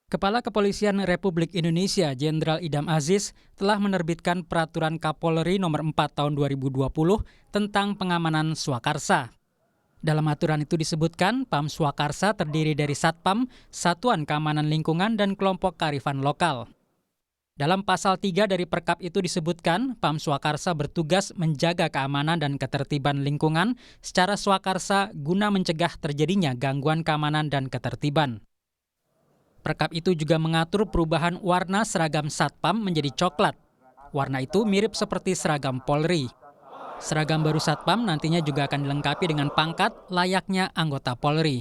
Kepala Kepolisian Republik Indonesia Jenderal Idham Aziz telah menerbitkan Peraturan Kapolri Nomor 4 Tahun 2020 tentang pengamanan swakarsa. Dalam aturan itu disebutkan, PAM Swakarsa terdiri dari Satpam, Satuan Keamanan Lingkungan, dan kelompok kearifan lokal. Dalam pasal 3 dari Perkap itu disebutkan, PAM Swakarsa bertugas menjaga keamanan dan ketertiban lingkungan secara swakarsa guna mencegah terjadinya gangguan keamanan dan ketertiban. Perkap itu juga mengatur perubahan warna seragam Satpam menjadi coklat. Warna itu mirip seperti seragam Polri. Seragam baru Satpam nantinya juga akan dilengkapi dengan pangkat layaknya anggota Polri.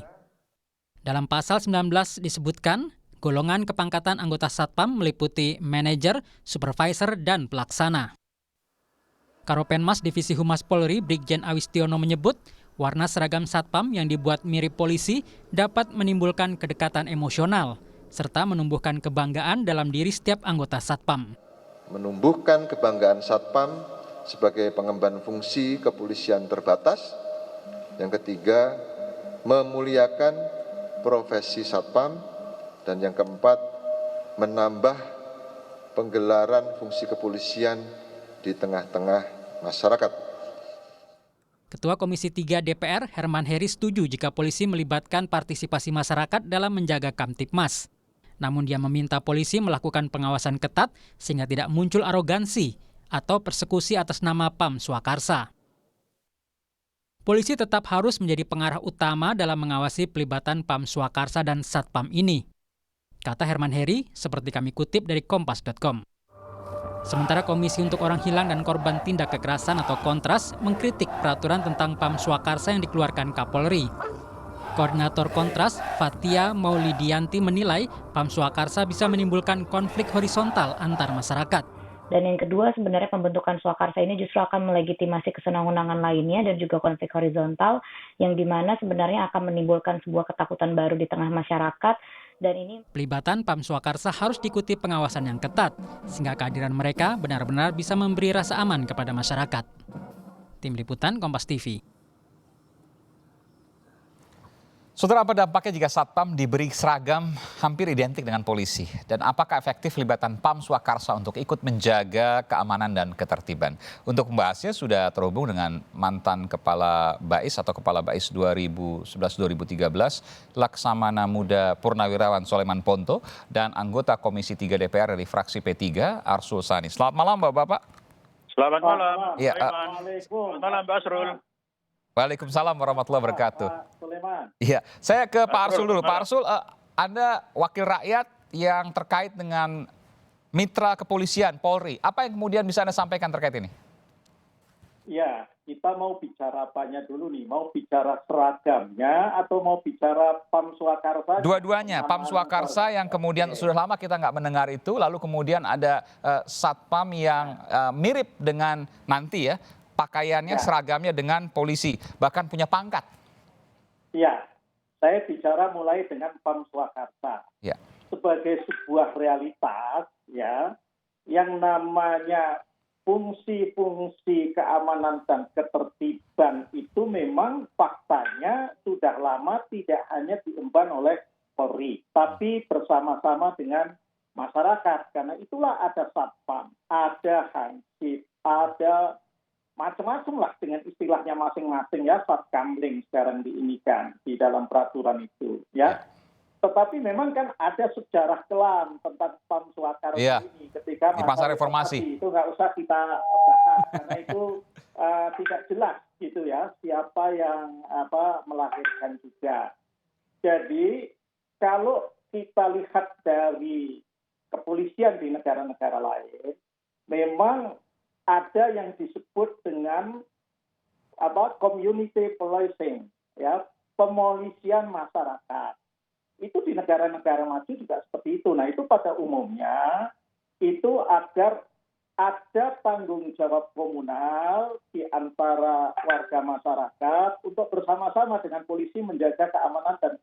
Dalam pasal 19 disebutkan, golongan kepangkatan anggota Satpam meliputi manajer, supervisor, dan pelaksana. Karopenmas Divisi Humas Polri Brigjen Awistiono menyebut, warna seragam Satpam yang dibuat mirip polisi dapat menimbulkan kedekatan emosional, serta menumbuhkan kebanggaan dalam diri setiap anggota Satpam. Menumbuhkan kebanggaan Satpam sebagai pengemban fungsi kepolisian terbatas. Yang ketiga, memuliakan profesi Satpam. Dan yang keempat, menambah penggelaran fungsi kepolisian di tengah-tengah masyarakat. Ketua Komisi 3 DPR Herman Heri setuju jika polisi melibatkan partisipasi masyarakat dalam menjaga Kamtipmas. Namun dia meminta polisi melakukan pengawasan ketat sehingga tidak muncul arogansi atau persekusi atas nama PAM Swakarsa. Polisi tetap harus menjadi pengarah utama dalam mengawasi pelibatan PAM Swakarsa dan Satpam ini, kata Herman Heri seperti kami kutip dari kompas.com. Sementara Komisi untuk Orang Hilang dan Korban Tindak Kekerasan atau Kontras mengkritik peraturan tentang PAM Swakarsa yang dikeluarkan Kapolri. Koordinator Kontras, Fatia Maulidianti menilai PAM Swakarsa bisa menimbulkan konflik horizontal antar masyarakat. Dan yang kedua, sebenarnya pembentukan swakarsa ini justru akan melegitimasi kesenangan lainnya dan juga konflik horizontal yang dimana sebenarnya akan menimbulkan sebuah ketakutan baru di tengah masyarakat. Dan ini pelibatan PAM Swakarsa harus diikuti pengawasan yang ketat, sehingga kehadiran mereka benar-benar bisa memberi rasa aman kepada masyarakat. Tim Liputan Kompas TV. Saudara, apa dampaknya jika Satpam diberi seragam hampir identik dengan polisi? Dan apakah efektif pelibatan PAM Swakarsa untuk ikut menjaga keamanan dan ketertiban? Untuk membahasnya sudah terhubung dengan mantan Kepala BAIS atau Kepala BAIS 2011-2013, Laksamana Muda Purnawirawan Soleman Ponto, dan anggota Komisi 3 DPR dari fraksi P3, Arsul Sani. Selamat malam Bapak-Bapak. Selamat malam. Ya, Selamat malam Pak Asrul. Waalaikumsalam warahmatullahi wabarakatuh. Iya, saya ke Pak Arsul dulu. Pak Arsul, Anda wakil rakyat yang terkait dengan mitra kepolisian Polri. Apa yang kemudian bisa Anda sampaikan terkait ini? Ya, kita mau bicara apanya dulu nih? Mau bicara seragamnya atau mau bicara PAM Swakarsa? Dua-duanya, PAM Swakarsa yang kemudian sudah lama kita nggak mendengar itu, lalu kemudian ada Satpam yang mirip dengan nanti ya, pakaiannya, seragamnya dengan polisi, bahkan punya pangkat. Ya, saya bicara mulai dengan PAM Swakarsa. Ya. Sebagai sebuah realitas, ya, yang namanya fungsi-fungsi keamanan dan ketertiban itu memang faktanya sudah lama tidak hanya diemban oleh Polri, tapi bersama-sama dengan masyarakat. Karena itulah ada Satpam, ada Hansip, ada macam-macam lah dengan istilahnya masing-masing ya, Satkamling sekarang diinikan di dalam peraturan itu ya. Tetapi memang kan ada sejarah kelam tentang PAM Swakarsa ini ketika di masa reformasi itu nggak usah kita bahas karena itu tidak jelas gitu ya siapa yang melahirkan juga. Jadi kalau kita lihat dari kepolisian di negara-negara lain, memang ada yang disebut dengan community policing, ya, pemolisian masyarakat. Itu di negara-negara maju juga seperti itu. Nah, itu pada umumnya itu agar ada tanggung jawab komunal di antara warga masyarakat untuk bersama-sama dengan polisi menjaga keamanan dan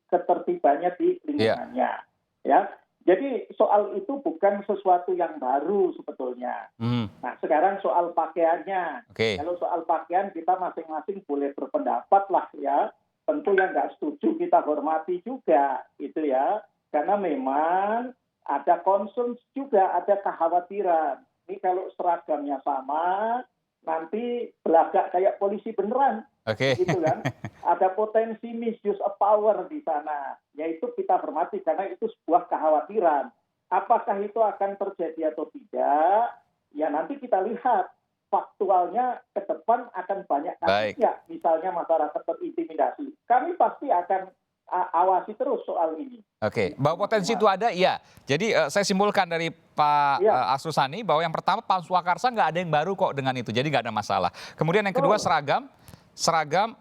ketertibannya di lingkungannya. Ya. Jadi soal itu bukan sesuatu yang baru sebetulnya. Nah sekarang soal pakaiannya. Kalau soal pakaian kita masing-masing boleh berpendapat lah ya. Tentu yang nggak setuju kita hormati juga gitu ya. Karena memang ada concern juga, ada kekhawatiran. Ini kalau seragamnya sama, nanti belagak kayak polisi beneran. Oke. Gitu kan. Ada potensi misuse of power di sana. Yaitu kita hormati karena itu sebuah kekhawatiran. Apakah itu akan terjadi atau tidak? Ya nanti kita lihat. Faktualnya ke depan akan banyak kasus ya, misalnya masyarakat terintimidasi. Kami pasti akan awasi terus soal ini. Oke, bahwa potensi itu ada, iya. Jadi saya simpulkan dari Pak Asrul bahwa yang pertama Pam Swakarsa nggak ada yang baru kok dengan itu, jadi nggak ada masalah. Kemudian yang kedua seragam,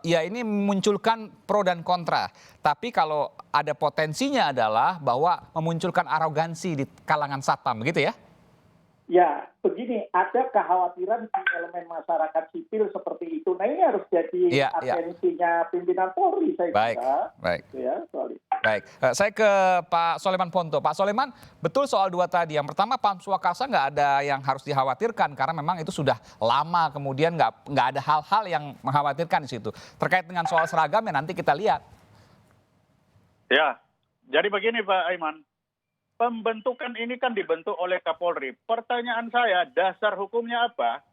ya ini memunculkan pro dan kontra. Tapi kalau ada potensinya adalah bahwa memunculkan arogansi di kalangan satpam, begitu ya? Ya, begini, ada kekhawatiran di elemen masyarakat sipil seperti itu. Nah ini harus jadi atensinya pimpinan Polri, saya kira. Baik. Ya, sorry. Baik, saya ke Pak Soleman Ponto. Pak Soleman, betul soal dua tadi. Yang pertama, Pam Swakarsa nggak ada yang harus dikhawatirkan karena memang itu sudah lama, kemudian nggak ada hal-hal yang mengkhawatirkan di situ. Terkait dengan soal seragam ya nanti kita lihat. Ya, jadi begini Pak Aiman. Pembentukan ini kan dibentuk oleh Kapolri. Pertanyaan saya, dasar hukumnya apa?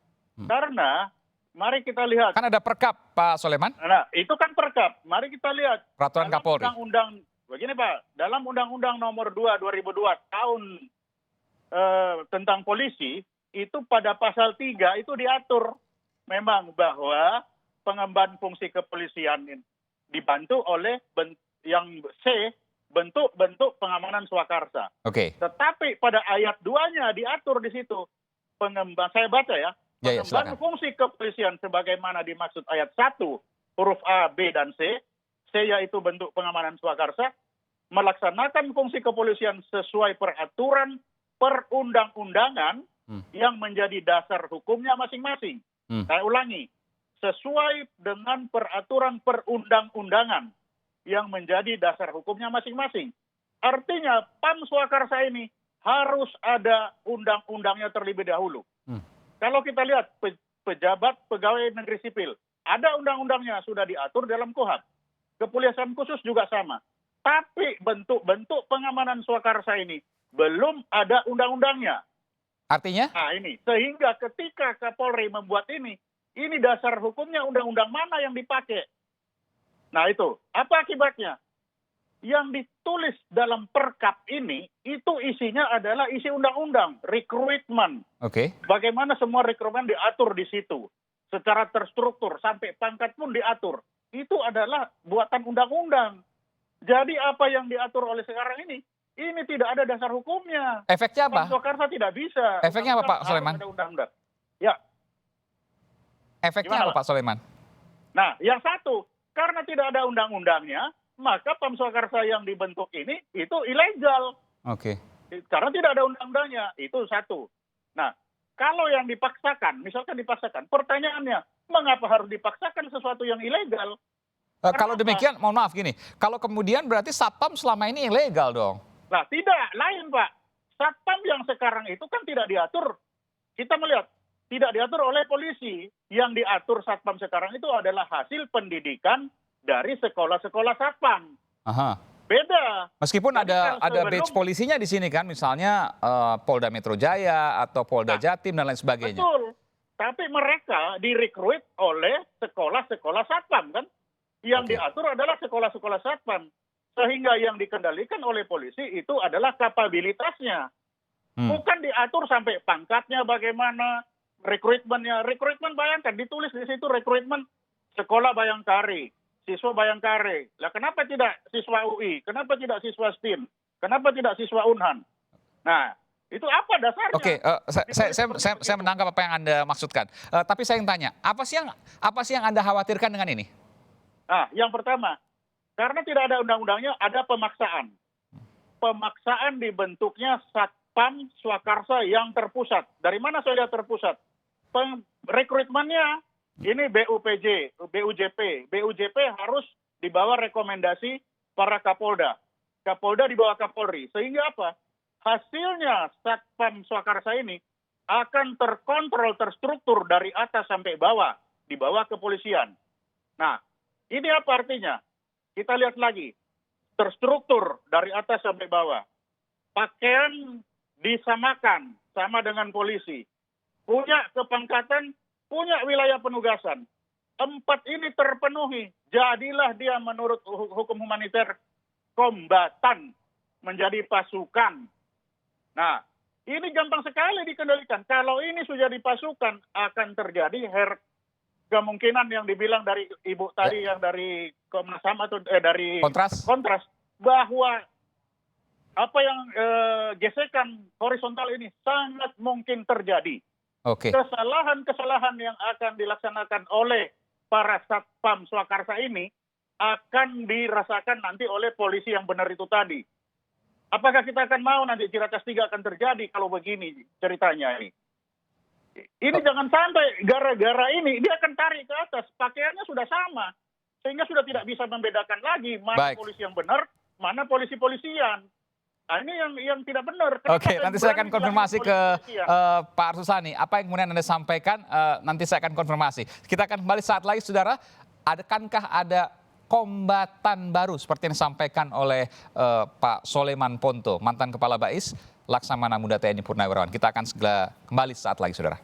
Karena mari kita lihat. Kan ada perkap, Pak Soleman. Nah, itu kan perkap. Mari kita lihat. Peraturan Kapolri. Begini Pak, dalam Undang-Undang Nomor 2 2002 tahun tentang polisi, itu pada pasal 3 itu diatur memang bahwa pengemban fungsi kepolisian dibantu oleh yang C, bentuk pengamanan swakarsa. Oke. Tetapi pada ayat 2-nya diatur di situ pengemban, saya baca ya, pengemban fungsi kepolisian sebagaimana dimaksud ayat 1 huruf A, B dan C yaitu bentuk pengamanan swakarsa, melaksanakan fungsi kepolisian sesuai peraturan perundang-undangan yang menjadi dasar hukumnya masing-masing. Saya ulangi, sesuai dengan peraturan perundang-undangan yang menjadi dasar hukumnya masing-masing. Artinya Pam Swakarsa ini harus ada undang-undangnya terlebih dahulu. Kalau kita lihat pejabat pegawai negeri sipil, ada undang-undangnya sudah diatur dalam KUHP. Kepolisian khusus juga sama. Tapi bentuk-bentuk pengamanan Swakarsa ini belum ada undang-undangnya. Artinya? Nah ini, sehingga ketika Kapolri membuat ini dasar hukumnya undang-undang mana yang dipakai? Nah itu, apa akibatnya? Yang ditulis dalam perkap ini, itu isinya adalah isi undang-undang, rekrutmen. Oke. Bagaimana semua rekrutmen diatur di situ. Secara terstruktur, sampai pangkat pun diatur. Itu adalah buatan undang-undang. Jadi apa yang diatur oleh sekarang ini tidak ada dasar hukumnya. Efeknya apa? Pam Swakarsa tidak bisa. Efeknya apa Pak Soleman? Ada undang-undang. Ya. Efeknya apa Pak Soleman? Nah, yang satu, karena tidak ada undang-undangnya, maka Pam Swakarsa yang dibentuk ini itu ilegal. Oke. Karena tidak ada undang-undangnya, itu satu. Nah, kalau yang dipaksakan, misalkan dipaksakan, pertanyaannya, mengapa harus dipaksakan sesuatu yang ilegal? Kalau demikian, mohon maaf gini, kalau kemudian berarti Satpam selama ini ilegal dong? Nah, tidak, lain Pak. Satpam yang sekarang itu kan tidak diatur. Kita melihat, tidak diatur oleh polisi. Yang diatur Satpam sekarang itu adalah hasil pendidikan dari sekolah-sekolah Satpam. Aha. Beda. Meskipun ada badge polisinya di sini kan, misalnya Polda Metro Jaya atau Polda Jatim dan lain sebagainya. Betul. Tapi mereka direkrut oleh sekolah-sekolah Satpam kan. Yang diatur adalah sekolah-sekolah Satpam. Sehingga yang dikendalikan oleh polisi itu adalah kapabilitasnya. Bukan diatur sampai pangkatnya bagaimana, rekrutmennya. Rekrutmen bayangkan, ditulis di situ rekrutmen sekolah Bayangkari, siswa Bayangkari. Lah kenapa tidak siswa UI? Kenapa tidak siswa STIM? Kenapa tidak siswa UNHAN? Nah, itu apa dasarnya? Oke, saya menangkap apa yang Anda maksudkan. Tapi saya ingin tanya, apa sih yang Anda khawatirkan dengan ini? Nah, yang pertama, karena tidak ada undang-undangnya, ada pemaksaan. Pemaksaan dibentuknya Satpam Swakarsa yang terpusat. Dari mana saja terpusat? Rekrutmennya ini BUPJ, BUJP. BUJP harus di bawah rekomendasi para Kapolda. Kapolda di bawah Kapolri. Sehingga apa? Hasilnya Satpam Swakarsa ini akan terkontrol, terstruktur dari atas sampai bawah, di bawah kepolisian. Nah, ini apa artinya? Kita lihat lagi. terstruktur dari atas sampai bawah. Pakaian disamakan sama dengan polisi. Punya kepangkatan, punya wilayah penugasan. 4 ini terpenuhi. Jadilah dia menurut hukum humaniter kombatan, menjadi pasukan. Nah, ini gampang sekali dikendalikan. Kalau ini sudah di pasukan, akan terjadi kemungkinan yang dibilang dari Ibu tadi, yang dari Komnas HAM atau dari Kontras, bahwa apa yang gesekan horizontal ini sangat mungkin terjadi. Kesalahan-kesalahan yang akan dilaksanakan oleh para Satpam Swakarsa ini akan dirasakan nanti oleh polisi yang benar itu tadi. Apakah kita akan mau nanti Ciracas 3 akan terjadi kalau begini ceritanya ini? Ini jangan sampai gara-gara ini dia akan tarik ke atas, pakaiannya sudah sama. Sehingga sudah tidak bisa membedakan lagi mana polisi yang benar, mana polisi-polisian. Nah, ini yang tidak benar. Oke, nanti saya akan konfirmasi ke Pak Arsusani. Apa yang kemudian Anda sampaikan, nanti saya akan konfirmasi. Kita akan kembali saat lagi, saudara. Akankah ada kombatan baru seperti yang disampaikan oleh Pak Soleman Ponto, mantan Kepala BAIS, Laksamana Muda TNI Purnawirawan. Kita akan segera kembali saat lagi, saudara.